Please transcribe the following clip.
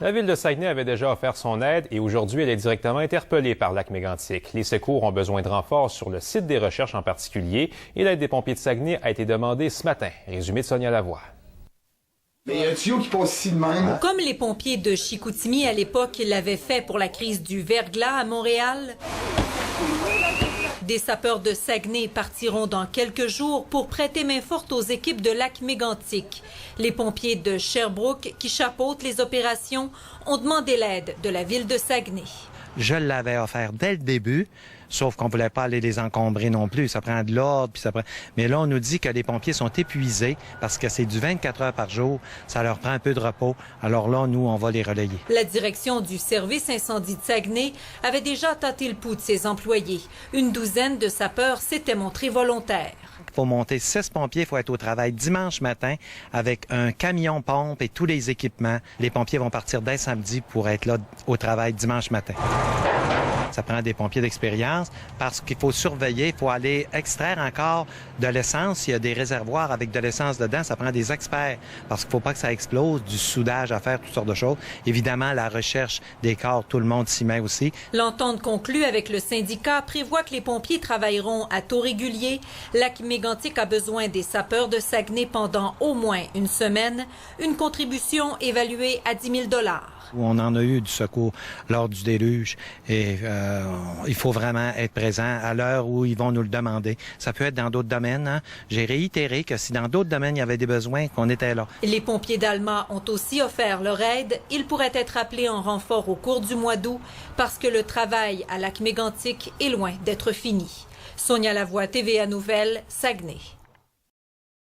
La ville de Saguenay avait déjà offert son aide et aujourd'hui, elle est directement interpellée par Lac-Mégantic. Les secours ont besoin de renforts sur le site des recherches en particulier et l'aide des pompiers de Saguenay a été demandée ce matin. Résumé de Sonia Lavoie. Mais il y a un tuyau qui passe ici de même. Comme les pompiers de Chicoutimi à l'époque l'avaient fait pour la crise du verglas à Montréal, des sapeurs de Saguenay partiront dans quelques jours pour prêter main forte aux équipes de Lac-Mégantic. Les pompiers de Sherbrooke, qui chapeautent les opérations, ont demandé l'aide de la ville de Saguenay. Je l'avais offert dès le début, sauf qu'on ne voulait pas aller les encombrer non plus. Ça prend de l'ordre, puis ça prend... Mais là, on nous dit que les pompiers sont épuisés parce que c'est du 24 heures par jour. Ça leur prend un peu de repos. Alors là, nous, on va les relayer. La direction du service incendie de Saguenay avait déjà tâté le pouls de ses employés. Une douzaine de sapeurs s'étaient montrés volontaires. Il faut monter 6 pompiers, il faut être au travail dimanche matin avec un camion pompe et tous les équipements. Les pompiers vont partir dès samedi pour être là au travail dimanche matin. Ça prend des pompiers d'expérience parce qu'il faut surveiller, il faut aller extraire encore de l'essence. Il y a des réservoirs avec de l'essence dedans, ça prend des experts parce qu'il ne faut pas que ça explose, du soudage à faire, toutes sortes de choses. Évidemment, la recherche des corps, tout le monde s'y met aussi. L'entente conclue avec le syndicat prévoit que les pompiers travailleront à taux régulier. Lac-Mégantic a besoin des sapeurs de Saguenay pendant au moins une semaine, une contribution évaluée à 10 000 $. On en a eu du secours lors du déluge et il faut vraiment être présent à l'heure où ils vont nous le demander. Ça peut être dans d'autres domaines. Hein. J'ai réitéré que si dans d'autres domaines il y avait des besoins, qu'on était là. Les pompiers d'Alma ont aussi offert leur aide. Ils pourraient être appelés en renfort au cours du mois d'août parce que le travail à Lac-Mégantic est loin d'être fini. Sonia Lavoie, TVA Nouvelles, Saguenay.